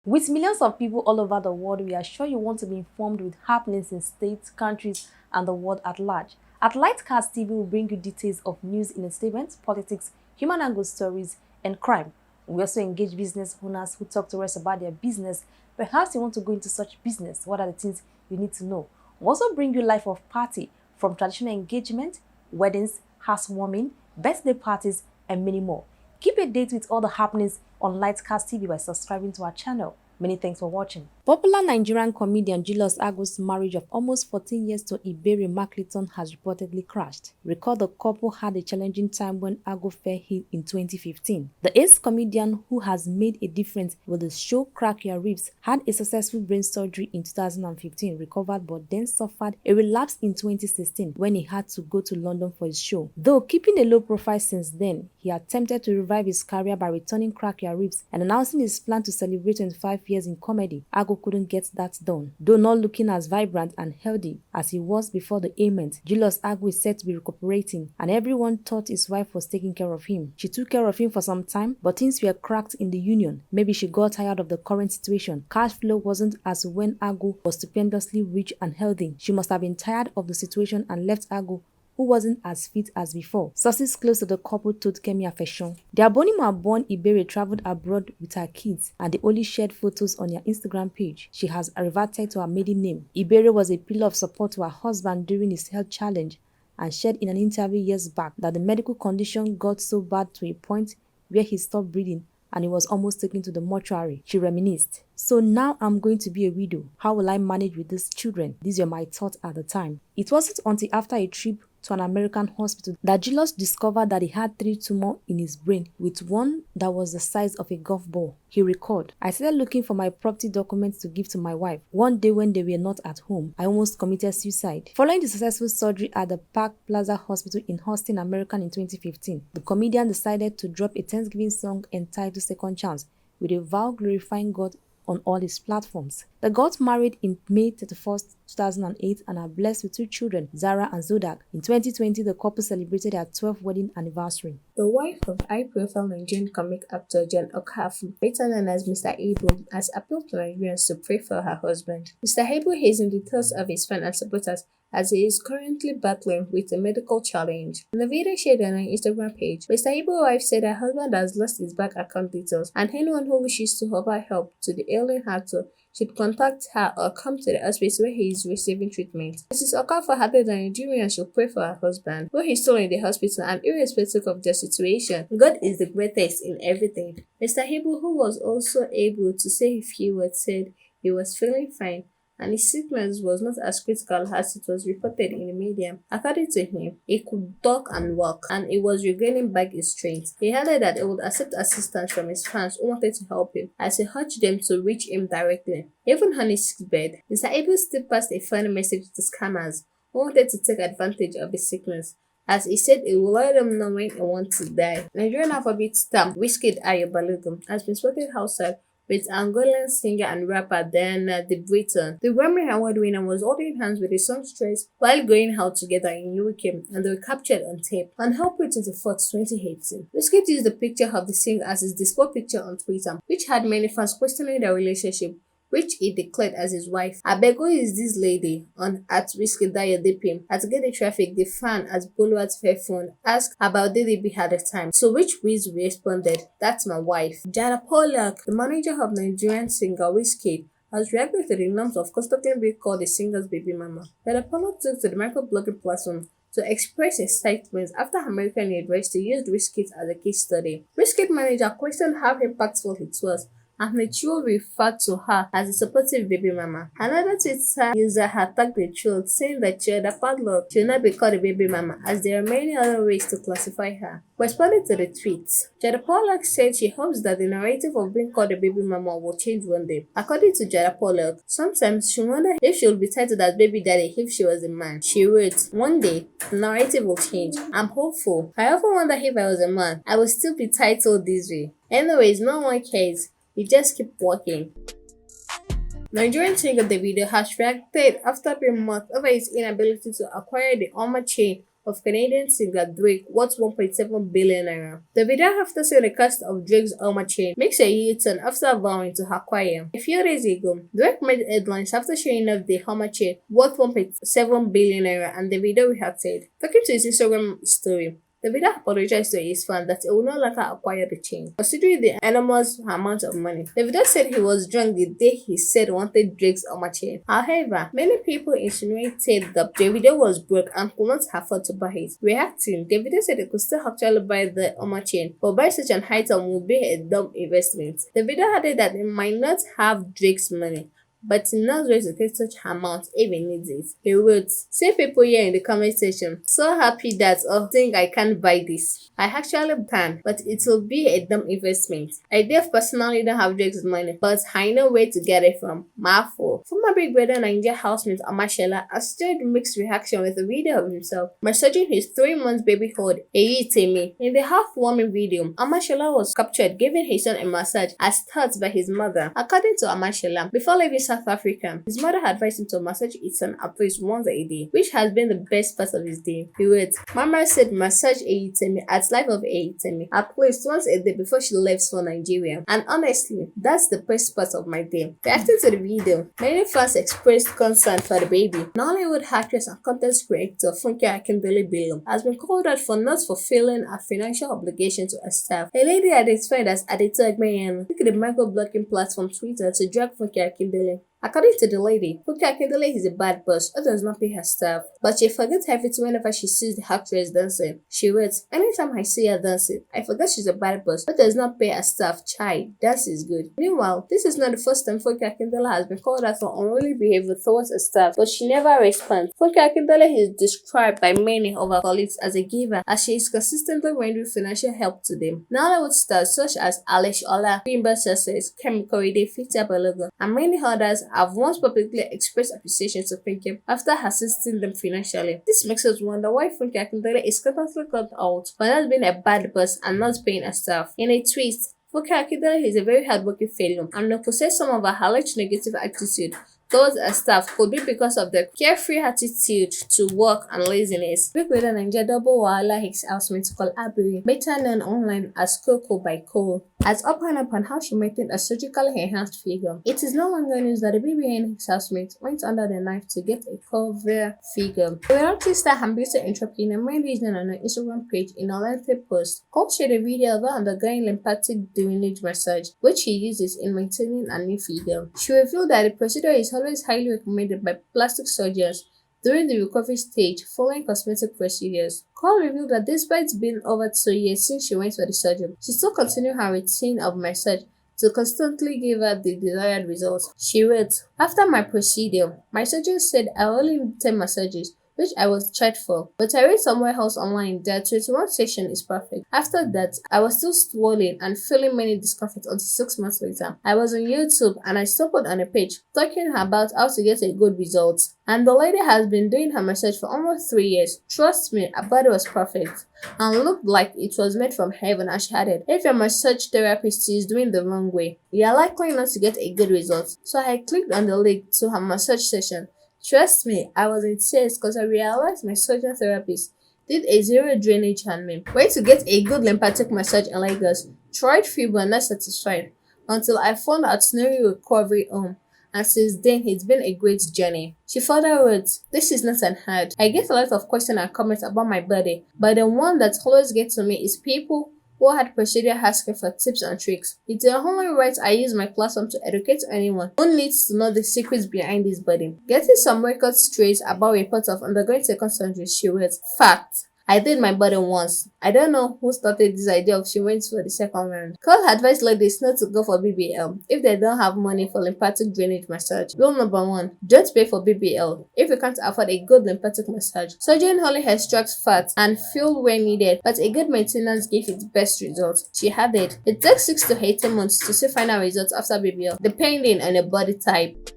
With millions of people all over the world, we are sure you want to be informed with happenings in states, countries, and the world at large. At LightCast TV, will bring you details of news in statements, politics, human angle stories, and crime. We also engage business owners who talk to us about their business. Perhaps you want to go into such business. What are the things you need to know? We also bring you life of party, from traditional engagement, weddings, housewarming, birthday parties, and many more. Keep a date with all the happenings on LightCast TV by subscribing to our channel. Many thanks for watching. Popular Nigerian comedian Julius Agwu's marriage of almost 14 years to Iberi Macleton has reportedly crashed. Recall the couple had a challenging time when Agwu fell ill in 2015. The ace comedian, who has made a difference with the show Crack Your Ribs, had a successful brain surgery in 2015, recovered but then suffered a relapse in 2016 when he had to go to London for his show. Though keeping a low profile since then, he attempted to revive his career by returning Crack Your Ribs and announcing his plan to celebrate 25 years in comedy. Agwu couldn't get that done, though not looking as vibrant and healthy as he was before the ailment. Julius Agwu is said to be recuperating, and everyone thought his wife was taking care of him. She took care of him for some time, but things were cracked in the union. Maybe she got tired of the current situation. Cash flow wasn't as when Agwu was stupendously rich and healthy. She must have been tired of the situation and left Agwu, who wasn't as fit as before. Sources close to the couple told Kemi Afeshan. The Abonima-born Iberi traveled abroad with her kids, and they only shared photos on their Instagram page. She has reverted to her maiden name. Iberi was a pillar of support to her husband during his health challenge and shared in an interview years back that the medical condition got so bad to a point where he stopped breathing and he was almost taken to the mortuary. She reminisced. So now I'm going to be a widow. How will I manage with these children? These were my thoughts at the time. It wasn't until after a trip to an American hospital that Julius discovered that he had 3 tumors in his brain, with one that was the size of a golf ball. He recalled, "I started looking for my property documents to give to my wife. One day when they were not at home, I almost committed suicide." Following the successful surgery at the Park Plaza Hospital in Austin, America in 2015, the comedian decided to drop a Thanksgiving song entitled Second Chance, with a vow glorifying God on all his platforms. They got married in May 31st, 2008 and are blessed with 2 children, Zara and Zodak. In 2020, the couple celebrated their 12th wedding anniversary. The wife of high-profile Nigerian comic actor John Okafu, better known as Mr. Agwu, has appealed to Nigerians to pray for her husband. Mr. Agwu hastened the thoughts of his fans and supporters as he is currently battling with a medical challenge. In a video shared on her Instagram page, Mr. Agwu's wife said her husband has lost his bank account details, and anyone who wishes to offer help to the ailing actor should contact her or come to the hospital where he is receiving treatment. Mrs. Okafor added that Nigerians should pray for her husband, who is still in the hospital, and irrespective of their situation, God is the greatest in everything. Mr. Agwu, who was also able to say a few words, said he was feeling fine and his sickness was not as critical as it was reported in the media. According to him, he could talk and walk, and he was regaining back his strength. He added that he would accept assistance from his fans who wanted to help him, as he urged them to reach him directly. Even on his sick bed, Mr. Agwu still passed a final message to scammers who wanted to take advantage of his sickness, as he said he will let them know when he wants to die. Nigerian alphabet star Wizkid Ayobalogun has been spotted outside with Angolan singer and rapper Diana De Britton. The Grammy Award winner was holding hands with his songstress while going out together in UK, and they were captured on tape. On April 24th, 2018, Wizkid used the picture of the singer as his display picture on Twitter, which had many fans questioning their relationship, which he declared as his wife. "Abeg, who is this lady?" On at Wizkid Dayodipim. At Get the Traffic, the fan at Boluwat's phone asked about DDB at the time, to which Wiz responded, "That's my wife." Jada Polak, the manager of Nigerian singer Wizkid, has reacted to the norms of constantly being called the singer's baby mama. Jada Polak took to the microblogging platform to express excitement after American University used Wizkid as a case study. Wizkid manager questioned how impactful it was, and the troll referred to her as a supportive baby mama. Another Twitter user attacked the troll, saying that Jada Padlock should not be called a baby mama, as there are many other ways to classify her. Responding to the tweets, Jada Pollock said she hopes that the narrative of being called a baby mama will change one day. According to Jada Pollock, sometimes she wondered if she would be titled as baby daddy if she was a man. She wrote, "One day, the narrative will change. I'm hopeful. I often wonder if I was a man, I would still be titled this way. Anyways, no one cares. We just keep walking." Nigerian singer Davido has reacted after being mocked over his inability to acquire the armor chain of Canadian singer Drake worth 1.7 billion naira. Davido, after seeing the cost of Drake's armor chain, makes a U-turn after vowing to acquire. A few days ago, Drake made headlines after showing off the armor chain worth 1.7 billion naira, and Davido reacted. Talking to his Instagram story, Davido apologized to his fans that he would no longer acquire the chain, considering the enormous amount of money. Davido said he was drunk the day he said he wanted Drake's armor chain. However, many people insinuated that Davido was broke and could not afford to buy it. Reacting, Davido said he could still actually buy the armor chain, but buying such an item would be a dumb investment. Davido added that he might not have Drake's money, but he knows where to take such amount if he needs it. He wrote, "See people here in the comment section, so happy that think I can't buy this. I actually can, but it will be a dumb investment. I personally don't have Drake's money, but I know where to get it from. Marfo." Former Big Brother Nigeria housemate Amashola has shared mixed reaction with a video of himself massaging his 3-month baby called Eyitemi. In the half-warming video, Amashola was captured giving his son a massage as taught by his mother. According to Amashola, before leaving South Africa, his mother advised him to massage his son at least once a day, which has been the best part of his day. He wrote, "Mama said massage Eyitemi at life of Eyitemi at least once a day before she leaves for Nigeria, and honestly, that's the best part of my day." Reacting to the video, many fans expressed concern for the baby. Nollywood actress and content creator Funke Akindele has been called out for not fulfilling her financial obligation to her staff. A lady identified as Adito Egbenyanu took the micro-blogging platform Twitter to drag Funke Akindele. According to the lady, Funke Akindele is a bad boss who does not pay her staff, but she forgets everything whenever she sees the actress dancing. She writes, "Anytime I see her dancing, I forget she's a bad boss who does not pay her staff. Chai, dance is good." Meanwhile, this is not the first time Funke Akindele has been called out for unruly behavior towards her staff, but she never responds. Funke Akindele is described by many of her colleagues as a giver, as she is consistently rendering financial help to them. Nollywood stars such as Alesh Ola, Bimba Success, Kemi Korede, Fita Balogun, and many others have once publicly expressed appreciation to Funke after assisting them financially. This makes us wonder why Funke Akindele is constantly called out for not being a bad boss and not paying her staff. In a tweet, Funke Akindele is a very hardworking fellow and possesses some of her alleged negative attitude towards her staff could be because of their carefree attitude to work and laziness. Big Brother Nigeria double wahala his housemate called Agwu, better known online as Coco by Cole, has opened up on how she maintained a surgically enhanced figure. It is no longer news that the BBN housemate went under the knife to get a curvier figure. The reality star and beauty entrepreneur made this known on her Instagram page in a lengthy post. Cole shared a video of her undergoing lymphatic drainage massage, which she uses in maintaining a new figure. She revealed that the procedure is always highly recommended by plastic surgeons during the recovery stage following cosmetic procedures. Cole revealed that despite being over 2 years since she went for the surgery, she still continued her routine of massage to constantly give her the desired results. She wrote, "After my procedure, my surgeon said I only need 10 massages, which I was charged for, but I read somewhere else online that 21 session is perfect. After that, I was still swollen and feeling many discomfort until 6 months later. I was on YouTube and I stumbled on a page talking about how to get a good result. And the lady has been doing her massage for almost 3 years. Trust me, her body was perfect and looked like it was made from heaven," and she added, "If your massage therapist is doing the wrong way, you are likely not to get a good result." So I clicked on the link to her massage session. Trust me, I was in tears because I realized my surgeon therapist did a zero drainage on me. Went to get a good lymphatic massage in Lagos. Tried few but not satisfied until I found out Scenario Recovery Home. And since then, it's been a great journey. She further wrote, "This is not an ad. I get a lot of questions and comments about my body, but the one that always gets to me is people who had procedure asking for tips and tricks. It's the only right I use my platform to educate anyone who needs to know the secrets behind this body. Getting some records straight about reports of undergoing second surgery," she wrote. "Fact. I did my body once. I don't know who started this idea of she went for the second round." Cole advised ladies not to go for BBL if they don't have money for lymphatic drainage massage. Rule number 1, don't pay for BBL if you can't afford a good lymphatic massage. Surgery only extracts fat and fuel where needed, but a good maintenance gives it the best results. She added, "It takes 6 to 18 months to see final results after BBL, depending on your body type."